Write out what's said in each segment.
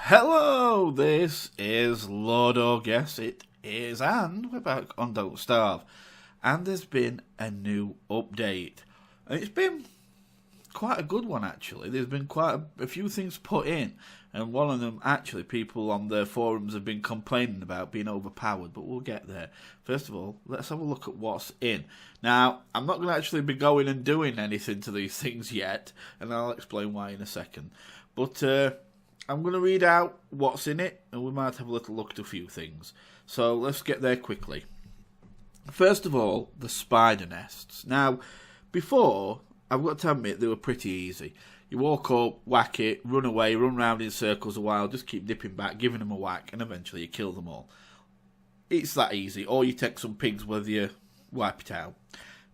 Hello, this is LordUg, yes it is, and we're back on Don't Starve. And there's been a new update. And it's been quite a good one actually. There's been quite a few things put in, and one of them actually people on the forums have been complaining about being overpowered, but we'll get there. First of all, let's have a look at what's in. Now, I'm not going to actually be going and doing anything to these things yet, and I'll explain why in a second. But I'm going to read out what's in it, and we might have a little look at a few things. So let's get there quickly. First of all, the spider nests. Now, before, I've got to admit, they were pretty easy. You walk up, whack it, run away, run round in circles a while, just keep dipping back, giving them a whack, and eventually you kill them all. It's that easy. Or you take some pigs with you, wipe it out.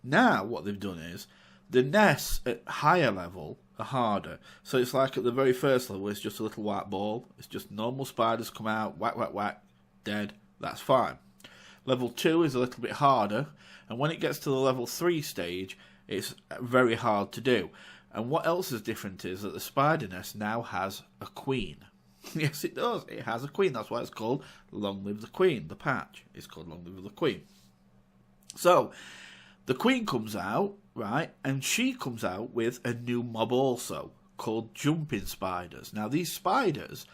Now, what they've done is, the nests at higher level are harder. So it's like at the very first level, it's just a little white ball. It's just normal spiders come out, whack, whack, whack, dead. That's fine. Level 2 is a little bit harder, and when it gets to the level 3 stage, it's very hard to do. And what else is different is that the spider nest now has a queen. Yes, it does. It has a queen. That's why it's called Long Live the Queen. The patch is called Long Live the Queen. So, the queen comes out, right, and she comes out with a new mob also, called jumping spiders. Now, these spiders,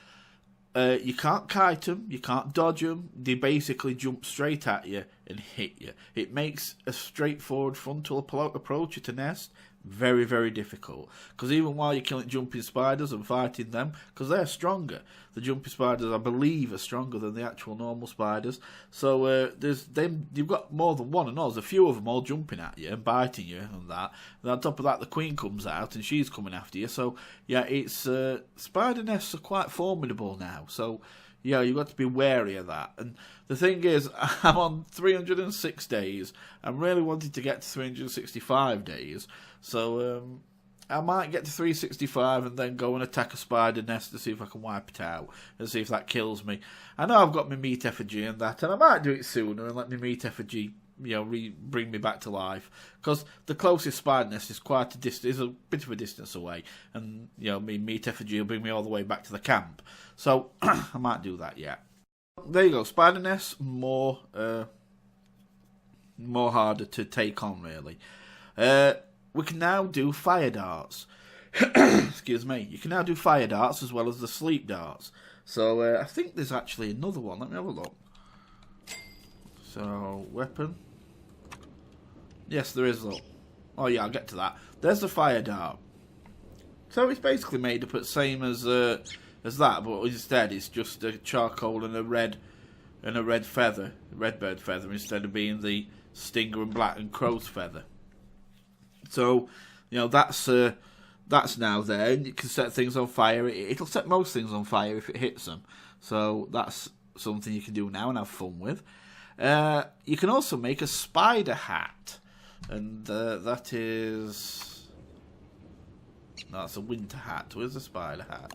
you can't kite them, you can't dodge them, they basically jump straight at you and hit you. It makes a straightforward frontal approach at a nest very, very difficult. Because even while you're killing jumping spiders and fighting them, because they're stronger, the jumping spiders, I believe, are stronger than the actual normal spiders. So you've got more than one, and there's a few of them all jumping at you and biting you and that. And on top of that, the queen comes out and she's coming after you. So yeah, it's spider nests are quite formidable now. So yeah, you've got to be wary of that. And the thing is, I'm on 306 days. I'm really wanting to get to 365 days. So I might get to 365 and then go and attack a spider nest to see if I can wipe it out and see if that kills me. I know I've got my meat effigy and that, and I might do it sooner and let my meat effigy, bring me back to life. Because the closest spider nest is quite a distance, is a bit of a distance away, and my meat effigy will bring me all the way back to the camp. So I might do that yet. There you go. Spider nests more harder to take on, really. We can now do fire darts. Excuse me. You can now do fire darts as well as the sleep darts. So I think there's actually another one. Let me have a look. So weapon. Yes, there is. Look. Oh yeah, I'll get to that. There's the fire dart. So it's basically made up the same as that, but instead it's just a charcoal and a red feather, red bird feather, instead of being the stinger and black and crow's feather. So, that's now there, and you can set things on fire. It'll set most things on fire if it hits them. So that's something you can do now and have fun with. You can also make a spider hat, and that's a winter hat. Where's the spider hat?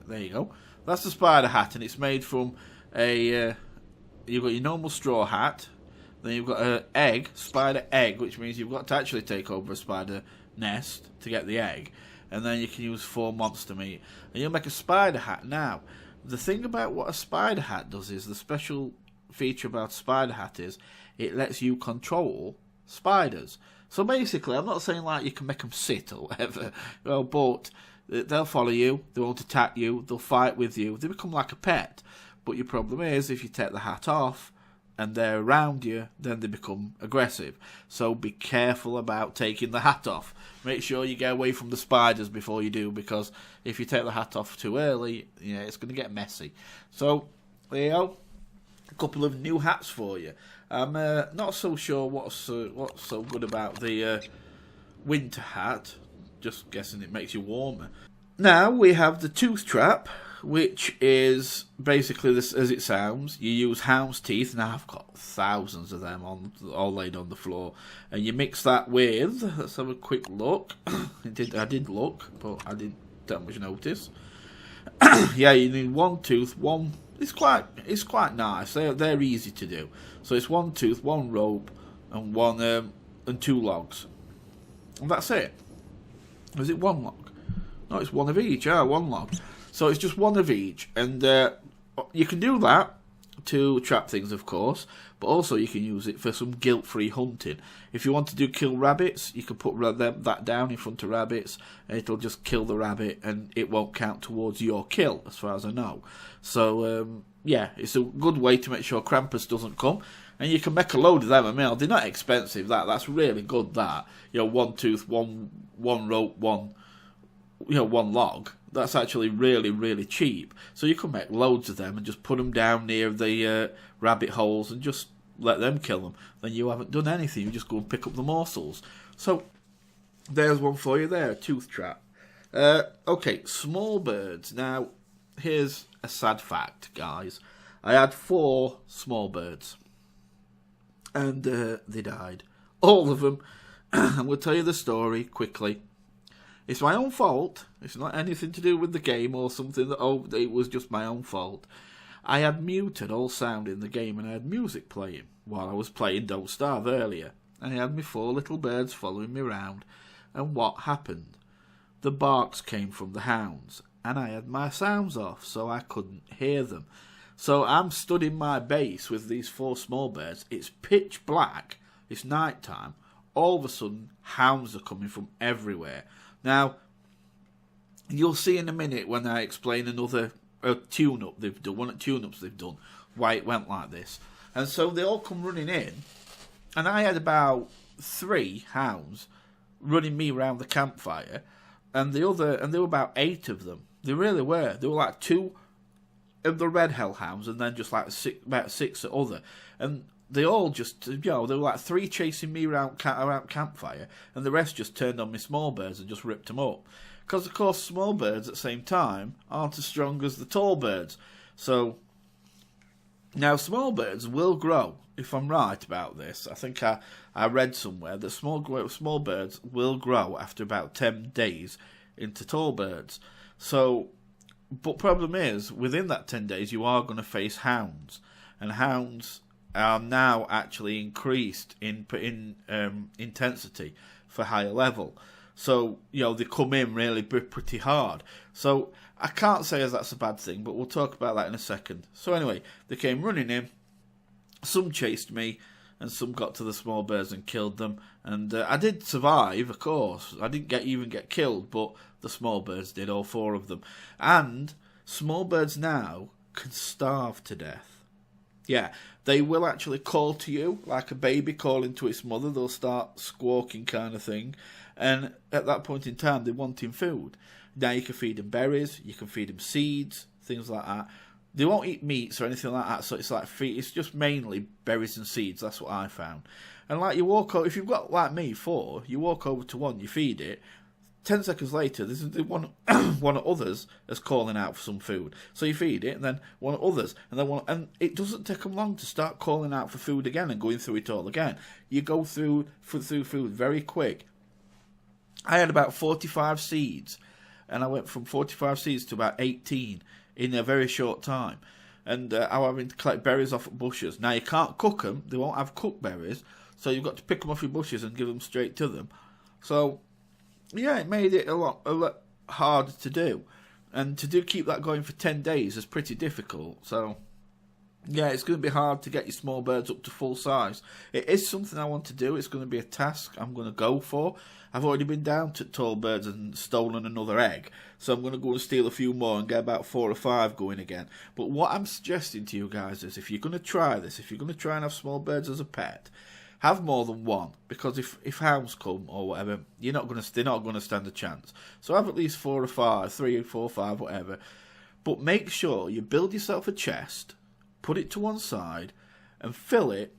There you go. That's the spider hat, and it's made from you've got your normal straw hat. Then you've got an spider egg, which means you've got to actually take over a spider nest to get the egg. And then you can use 4 monster meat. And you'll make a spider hat. Now, the thing about what a spider hat does is, the special feature about a spider hat is, it lets you control spiders. So basically, I'm not saying like you can make them sit or whatever, but they'll follow you, they won't attack you, they'll fight with you, they become like a pet. But your problem is, if you take the hat off, and they're around you, then they become aggressive. So be careful about taking the hat off. Make sure you get away from the spiders before you do, because if you take the hat off too early, it's going to get messy. So, there you go. A couple of new hats for you. I'm not so sure what's so good about the winter hat. Just guessing it makes you warmer. Now we have the tooth trap, which is basically this as it sounds. You use hound's teeth. Now I've got thousands of them all laid on the floor, and you mix that with. Let's have a quick look. I did look, but I didn't that much notice. Yeah, you need one tooth, one. It's quite nice. They're easy to do. So it's one tooth, one rope, and one and 2 logs, and that's it. Is it 1 log? No, it's one of each. One log. So it's just one of each, and you can do that to trap things, of course, but also you can use it for some guilt-free hunting. If you want to do kill rabbits, you can put that down in front of rabbits, and it'll just kill the rabbit, and it won't count towards your kill, as far as I know. So, yeah, it's a good way to make sure Krampus doesn't come, and you can make a load of them. I mean, they're not expensive. That's really good. That, you know, one tooth, one rope, one log. That's actually really, really cheap. So you can make loads of them and just put them down near the rabbit holes and just let them kill them. Then you haven't done anything. You just go and pick up the morsels. So there's one for you there, a tooth trap. Okay, small birds. Now, here's a sad fact, guys. I had 4 small birds. And they died. All of them. I'm going to tell you the story quickly. It's my own fault. It's not anything to do with the game or something that, it was just my own fault. I had muted all sound in the game and I had music playing while I was playing Don't Starve earlier. And I had my 4 little birds following me round. And what happened? The barks came from the hounds and I had my sounds off so I couldn't hear them. So I'm stood in my base with these 4 small birds. It's pitch black. It's night time. All of a sudden, hounds are coming from everywhere. Now, you'll see in a minute when I explain another tune-up they've done, one of the tune-ups they've done, why it went like this. And so they all come running in, and I had about 3 hounds running me around the campfire, and there were about 8 of them. They really were. There were like 2 of the red hellhounds, and then just like about 6 at other. And they all just, there were like 3 chasing me around campfire, and the rest just turned on me small birds and just ripped them up. Because, of course, small birds at the same time aren't as strong as the tall birds. So, now small birds will grow, if I'm right about this. I think I read somewhere that small birds will grow after about 10 days into tall birds. So, but problem is, within that 10 days, you are going to face hounds. And hounds are now actually increased in intensity for higher level. So, they come in really pretty hard. So, I can't say as that's a bad thing, but we'll talk about that in a second. So anyway, they came running in. Some chased me, and some got to the small birds and killed them. And I did survive, of course. I didn't even get killed, but the small birds did, all 4 of them. And small birds now can starve to death. Yeah, they will actually call to you like a baby calling to its mother. They'll start squawking kind of thing. And at that point in time, they're wanting food. Now you can feed them berries, you can feed them seeds, things like that. They won't eat meats or anything like that, so it's like it's just mainly berries and seeds. That's what I found. And like you walk over, if you've got like me 4, you walk over to one, you feed it. 10 seconds later, there's one of others is calling out for some food. So you feed it, and then one of others, and then and it doesn't take them long to start calling out for food again and going through it all again. You go through food very quick. I had about 45 seeds, and I went from 45 seeds to about 18 in a very short time. And I'm having to collect berries off at bushes. Now you can't cook them; they won't have cooked berries, so you've got to pick them off your bushes and give them straight to them. So, yeah, it made it a lot harder to do, and to keep that going for 10 days is pretty difficult. So, yeah, it's going to be hard to get your small birds up to full size. It is something I want to do. It's going to be a task I'm going to go for. I've already been down to tall birds and stolen another egg, so I'm going to go and steal a few more and get about 4 or 5 going again. But what I'm suggesting to you guys is, if you're going to try this, if you're going to try and have small birds as a pet, have more than one, because if hounds come or whatever, they're not going to stand a chance. So have at least 4 or 5, 3, 4, 5, whatever. But make sure you build yourself a chest, put it to one side, and fill it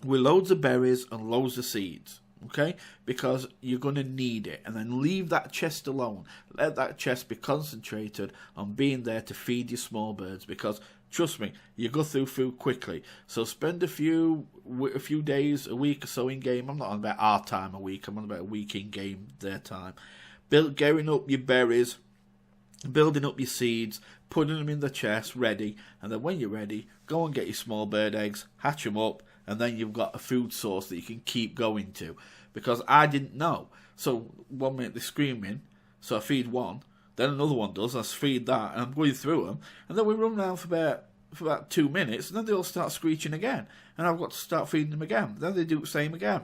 with loads of berries and loads of seeds. Okay? Because you're going to need it. And then leave that chest alone. Let that chest be concentrated on being there to feed your small birds. Because, trust me, you go through food quickly. So spend a few days, a week or so in game. I'm not on about our time a week. I'm on about a week in game their time. Getting up your berries, building up your seeds, putting them in the chest, ready. And then when you're ready, go and get your small bird eggs, hatch them up, and then you've got a food source that you can keep going to. Because I didn't know. So 1 minute they're screaming, So I feed one, then another one does, I feed that, and I'm going through them, and then we run around for about 2 minutes, and then they all start screeching again, and I've got to start feeding them again. Then they do the same again.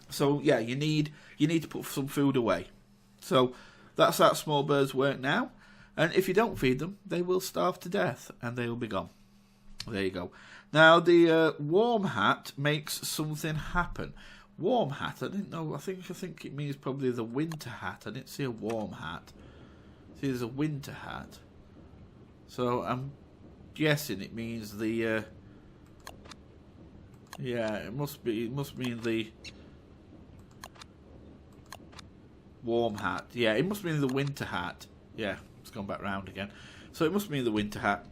So yeah, you need to put some food away. So that's how small birds work now. And if you don't feed them, they will starve to death, and they will be gone. There you go. Now the warm hat makes something happen. Warm hat, I didn't know. I think it means probably the winter hat. I didn't see a warm hat. See, there's a winter hat. So I'm guessing it means the. Yeah, it must mean the warm hat. Yeah, it must mean the winter hat. Yeah, it's gone back round again. So it must mean the winter hat.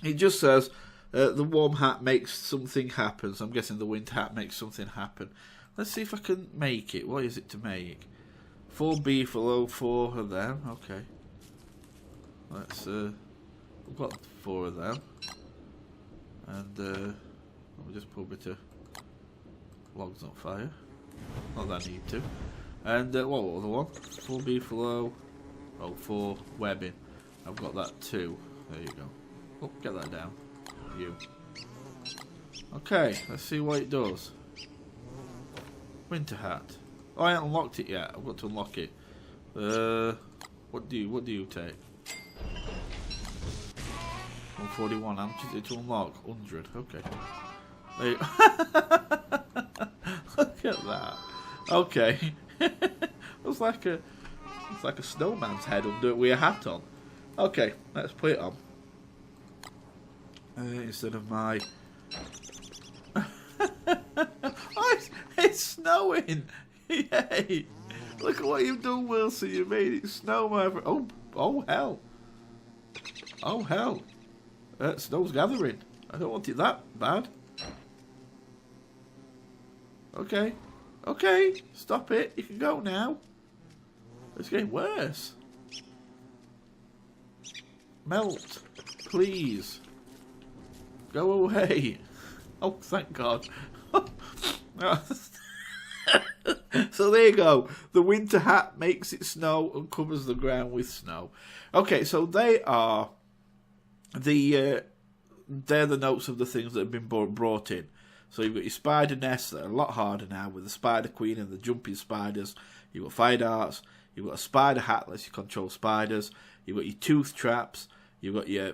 It just says the warm hat makes something happen. So I'm guessing the winter hat makes something happen. Let's see if I can make it. What is it to make? 4 beefalo, 4 of them. Okay. Let's. We've got 4 of them, and we'll just put a bit of logs on fire. Not that I need to. And what was the one? 4 beefalo. Oh, 4 webbing. I've got that too. There you go. Oh, get that down. You. Okay, let's see what it does. Winter hat. Oh, I haven't unlocked it yet. I've got to unlock it. What do you take? 141. How much is it to unlock? 100. Okay. There you Look at that. Okay. It's like a snowman's head under it with a hat on. Okay, let's put it on. Instead of my. Oh, it's snowing! Yay! Look at what you've done, Wilson. You made it snow, my friend. Oh hell! Oh hell! Snow's gathering. I don't want it that bad. Okay. Okay, stop it. You can go now. It's getting worse. Melt, please. Go away. Oh, thank God. So there you go. The winter hat makes it snow and covers the ground with snow. Okay, so they are they're the notes of the things that have been brought in. So you've got your spider nests that are a lot harder now with the spider queen and the jumping spiders. You've got fire darts. You've got a spider hat that lets you control spiders. You've got your tooth traps. You've got your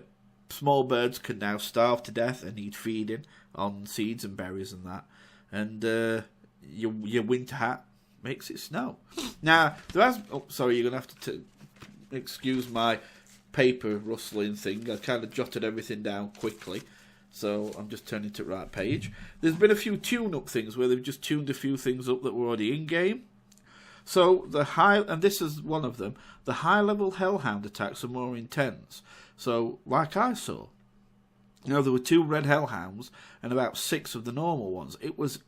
small birds can now starve to death and need feeding on seeds and berries and that. And your winter hat makes it snow. Now, there has... Oh, sorry, you're going to have to excuse my paper rustling thing. I kind of jotted everything down quickly. So I'm just turning to the right page. There's been a few tune-up things where they've just tuned a few things up that were already in-game. So and this is one of them, the high-level Hellhound attacks are more intense. So, like I saw, there were 2 red Hellhounds and about 6 of the normal ones. It was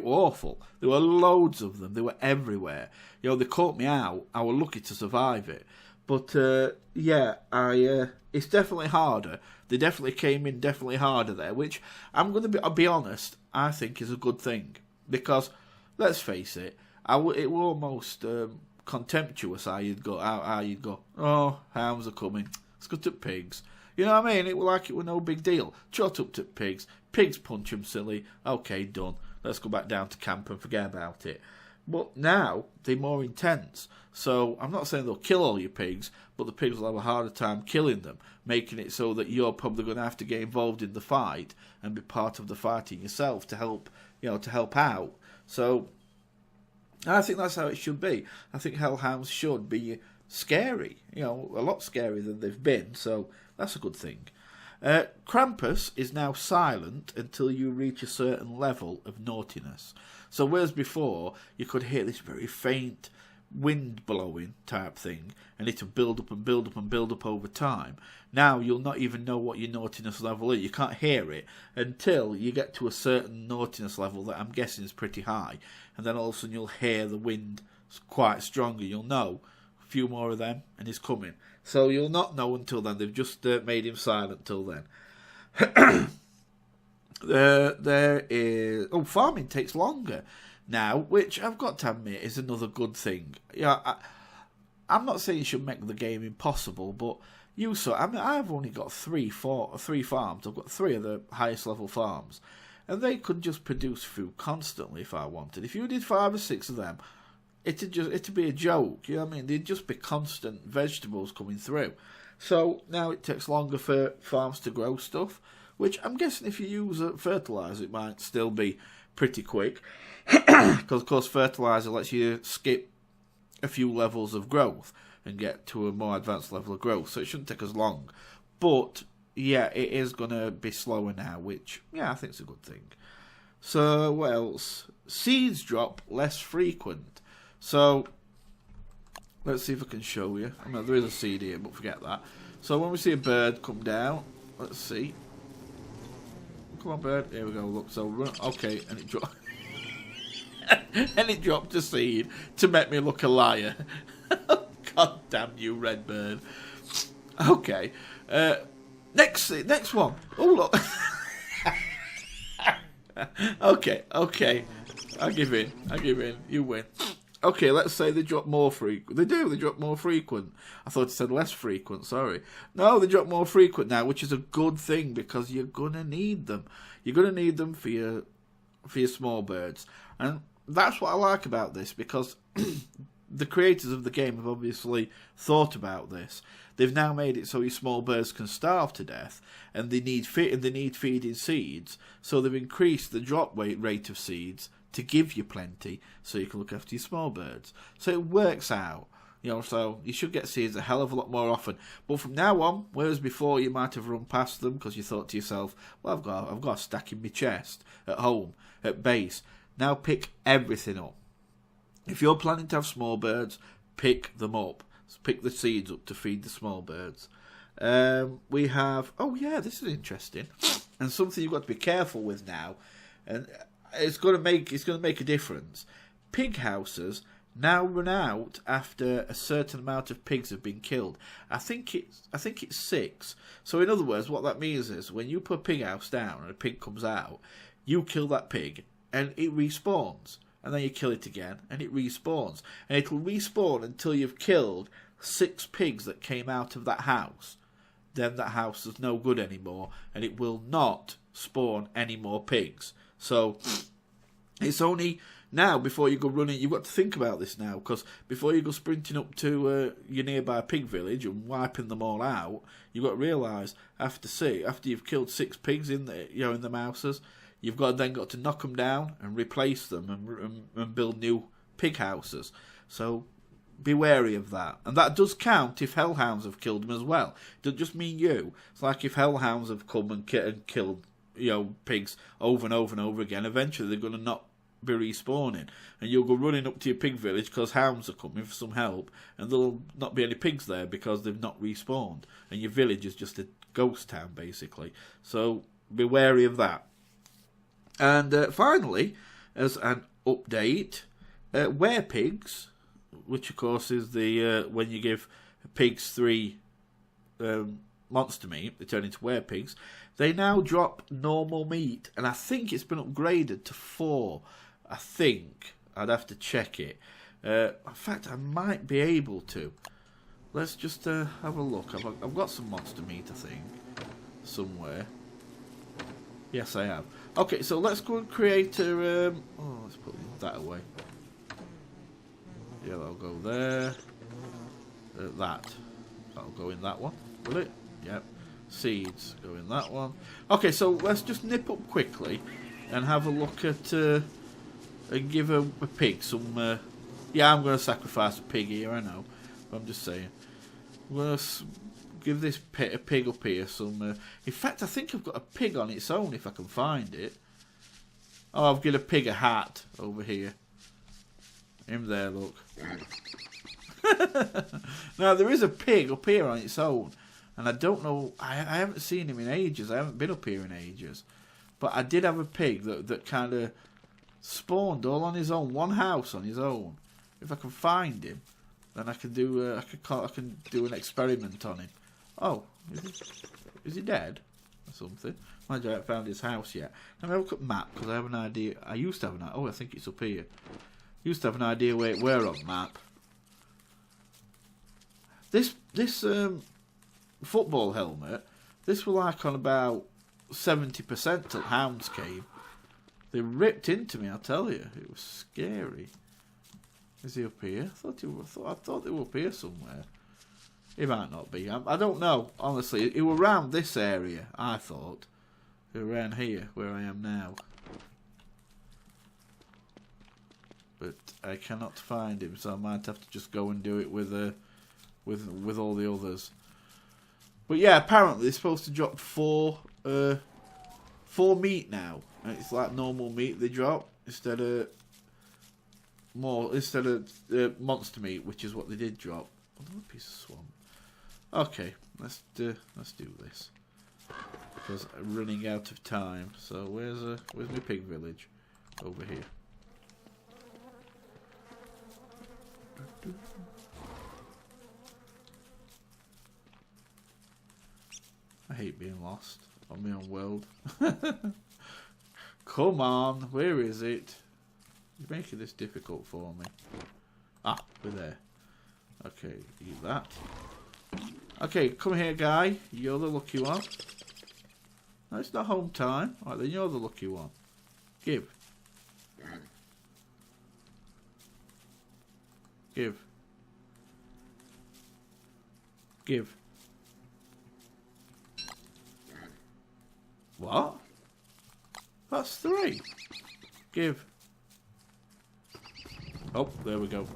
awful. There were loads of them. They were everywhere. They caught me out. I was lucky to survive it. But yeah, it's definitely harder. They definitely came in definitely harder there, which I'm going to be honest, I think is a good thing. Because, let's face it, it was almost contemptuous how you'd go, oh, hounds are coming, let's go to pigs. You know what I mean? It was like it was no big deal. Trot up to pigs punch them silly, okay, done. Let's go back down to camp and forget about it. But now, they're more intense. So, I'm not saying they'll kill all your pigs, but the pigs will have a harder time killing them, making it so that you're probably going to have to get involved in the fight and be part of the fighting yourself to help out. So, I think that's how it should be. I think hellhounds should be scary, a lot scarier than they've been, so that's a good thing. Krampus is now silent until you reach a certain level of naughtiness. So whereas before you could hear this very faint wind blowing type thing, and it'll build up and build up and build up over time, now you'll not even know what your naughtiness level is. You can't hear it until you get to a certain naughtiness level that I'm guessing is pretty high, and then all of a sudden you'll hear the wind quite stronger. You'll know a few more of them and he's coming. So you'll not know until then. They've just made him silent till then. There is... Oh, farming takes longer now, which I've got to admit is another good thing. I'm not saying you should make the game impossible, but I mean, I've only got three farms. I've got 3 of the highest level farms, and they could just produce food constantly if I wanted. If you did 5 or 6 of them, it'd be a joke. You know what I mean? There'd just be constant vegetables coming through. So now it takes longer for farms to grow stuff, which I'm guessing if you use fertilizer, it might still be pretty quick, because of course fertilizer lets you skip a few levels of growth and get to a more advanced level of growth, so it shouldn't take as long. But yeah, it is going to be slower now, which, yeah, I think it's a good thing. So what else? Seeds drop less frequent. So let's see if I can show you. I mean, there is a seed here, but forget that. So when we see a bird come down, let's see. Come on, bird. Here we go. Look, so run. Okay, and it dropped. And it dropped a seed to make me look a liar. God damn you, red bird. Okay. Next one. Oh, look. Okay. I give in. You win. Okay, let's say they drop more frequent. They do. They drop more frequent. I thought it said less frequent. Sorry. No, they drop more frequent now, which is a good thing because you're gonna need them. You're gonna need them for your small birds, and that's what I like about this, because the creators of the game have obviously thought about this. They've now made it so your small birds can starve to death, and they need feeding seeds. So they've increased the drop rate of seeds to give you plenty, so you can look after your small birds. So it works out, you know. So you should get seeds a hell of a lot more often. But from now on, whereas before you might have run past them because you thought to yourself, "Well, I've got a stack in my chest at home at base." Now pick everything up. If you're planning to have small birds, pick them up. Pick the seeds up to feed the small birds. We have, oh yeah, this is interesting, and something you've got to be careful with now, and it's going to make a difference. Pig houses now run out after a certain amount of pigs have been killed. I think it's 6. So in other words, what that means is when you put a pig house down and a pig comes out, you kill that pig and it respawns, and then you kill it again and it respawns, and it'll respawn until you've killed 6 pigs that came out of that house. Then that house is no good anymore, and it will not spawn any more pigs. So it's only now, before you go running, you've got to think about this now, because before you go sprinting up to your nearby pig village and wiping them all out, you've got to realise after you've killed 6 pigs in the houses, you've got to knock them down and replace them and build new pig houses. So be wary of that. And that does count if hellhounds have killed them as well. It doesn't just mean you. It's like if hellhounds have come and killed pigs over and over and over again, eventually they're going to not be respawning, and you'll go running up to your pig village because hounds are coming for some help, and there'll not be any pigs there because they've not respawned, and your village is just a ghost town basically. So be wary of that. And finally, as an update, werepigs, which of course is the when you give pigs 3 monster meat, they turn into werepigs. They now drop normal meat, and I think it's been upgraded to 4. I think I'd have to check it. In fact, I might be able to. Let's just have a look. I've got some monster meat, I think, somewhere. Yes, I have. Okay, so let's go and create a. Let's put that away. Yeah, that'll go there. That'll go in that one, will it? Yep. Seeds go in that one. Okay, so let's just nip up quickly and have a look at and give a pig some. Yeah, I'm going to sacrifice a pig here, I know, but I'm just saying. I'm going to give this a pig up here some. In fact, I think I've got a pig on its own if I can find it. Oh, I've got a pig a hat over here. Him there, look. Now there is a pig up here on its own. And I don't know, I haven't seen him in ages. I haven't been up here in ages. But I did have a pig that kind of spawned all on his own. One house on his own. If I can find him, then I can do I can do an experiment on him. Oh, is he dead or something? I haven't found his house yet. Let me have a look at map, because I have an idea. I used to have an idea. Oh, I think it's up here. Used to have an idea where it were on map. This football helmet, this was like on about 70% till hounds came. They ripped into me, I tell you. It was scary. Is he up here? I thought they were up here somewhere. He might not be. I don't know, honestly. He was around this area, I thought. He was around here, where I am now. But I cannot find him, so I might have to just go and do it with all the others. But yeah, apparently they're supposed to drop four meat now. And it's like normal meat they drop instead of monster meat, which is what they did drop. Another piece of swamp. Okay, let's do this because I'm running out of time. So where's my pig village? Over here. I hate being lost on my own world. Come on, where is it? You're making this difficult for me. Ah, we're there. Okay, eat that. Okay, come here, guy. You're the lucky one. No, it's not home time. Right, then you're the lucky one. Give. Give. Give. What? That's 3. Give. Oh, there we go.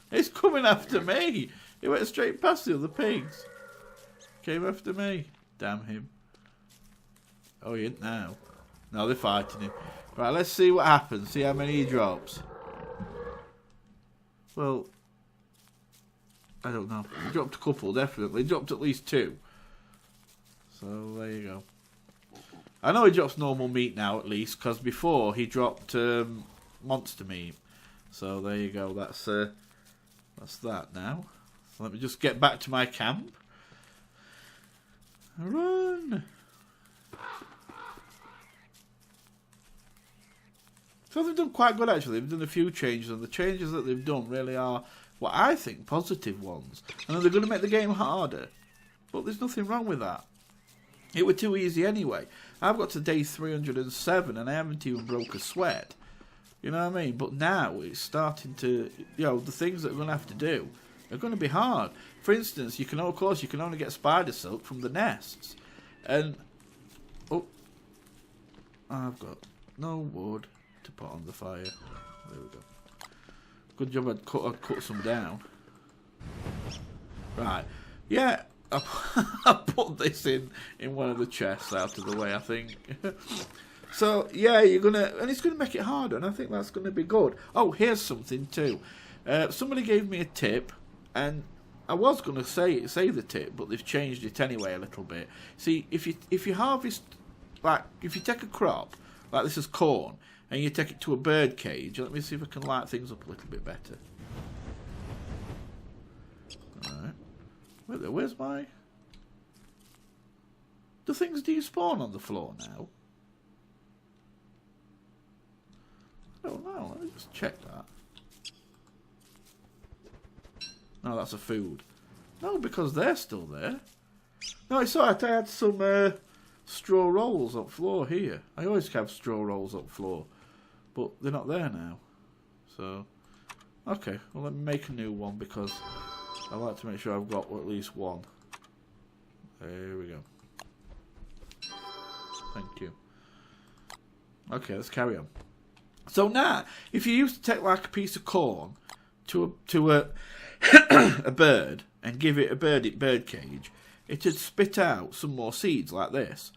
It's coming after me. He went straight past the other pigs. Came after me. Damn him. Oh, he ain't now. No, they're fighting him. Right, let's see what happens. See how many he drops. Well, I don't know. He dropped a couple, definitely. He dropped at least 2. So, there you go. I know he drops normal meat now, at least, because before he dropped monster meat. So, there you go. That's that now. So let me just get back to my camp. Run! So they've done quite good, actually. They've done a few changes, and the changes that they've done really are what I think positive ones. And they're going to make the game harder. But there's nothing wrong with that. It were too easy anyway. I've got to day 307 and I haven't even broke a sweat. You know what I mean? But now it's starting to, the things that we're going to have to do are going to be hard. For instance, you can only get spider silk from the nests. And, I've got no wood to put on the fire. There we go. Good job I'd cut some down. Right. Yeah, I put this in one of the chests out of the way, I think. So, yeah, and it's gonna make it harder, and I think that's gonna be good. Oh, here's something too. Somebody gave me a tip, and I was gonna say the tip, but they've changed it anyway a little bit. See, if you harvest, like, if you take a crop, like this is corn, and you take it to a bird cage, let me see if I can light things up a little bit better. Alright. Where's my... Do things despawn on the floor now? I don't know. Let me just check that. No, that's a food. No, because they're still there. No, it's alright. I had some straw rolls up floor here. I always have straw rolls up floor. But they're not there now. So, okay. Well, let me make a new one because I like to make sure I've got at least one. There we go. Thank you. Okay, let's carry on. So now, if you used to take like a piece of corn to a bird and give it a bird cage, it'd spit out some more seeds like this.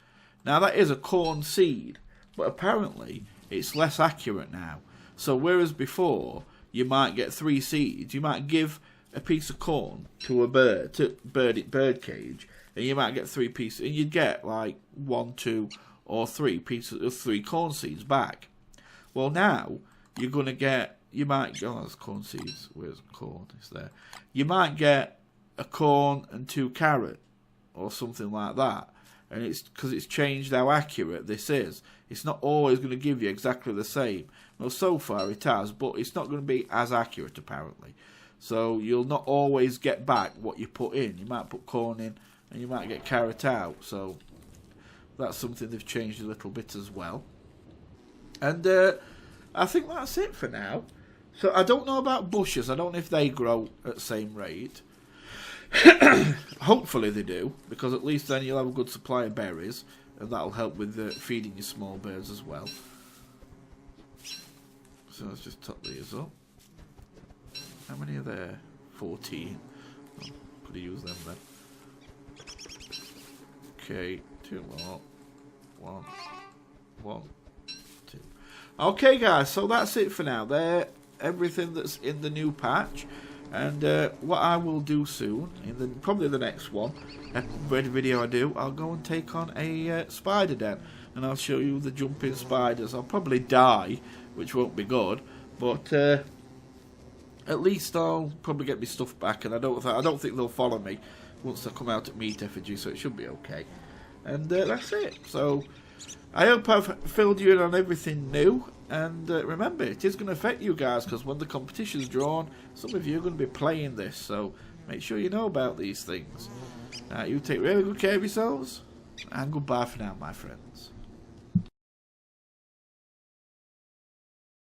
Now that is a corn seed, but apparently it's less accurate now. So whereas before you might get 3 seeds, you might give a piece of corn to a bird cage, and you might get 3 pieces, and you'd get like 1, 2, or 3 pieces of 3 corn seeds back. Well, now you're gonna get, there's corn seeds. Where's corn? It's there. You might get a corn and 2 carrot, or something like that. And it's because it's changed how accurate this is. it's not always going to give you exactly the same. Well, so far it has, but it's not going to be as accurate apparently. So you'll not always get back what you put in. You might put corn in and you might get carrot out. So that's something they've changed a little bit as well. And I think that's it for now. So I don't know about bushes. I don't know if they grow at the same rate. Hopefully they do, because at least then you'll have a good supply of berries, and that'll help with feeding your small birds as well. So let's just top these up. How many are there? 14. Oh, could have used them then. Okay, 2 more. 1, 2. Okay, guys, so that's it for now. They're everything that's in the new patch. And what I will do soon, in probably the next one, every video I do, I'll go and take on a spider den, and I'll show you the jumping spiders. I'll probably die, which won't be good, but at least I'll probably get my stuff back, and I don't think they'll follow me once I come out at meat effigy, so it should be okay. And that's it. So I hope I've filled you in on everything new. And remember, it is going to affect you guys, because when the competition's drawn, some of you are going to be playing this, so make sure you know about these things. You take really good care of yourselves, and goodbye for now, my friends.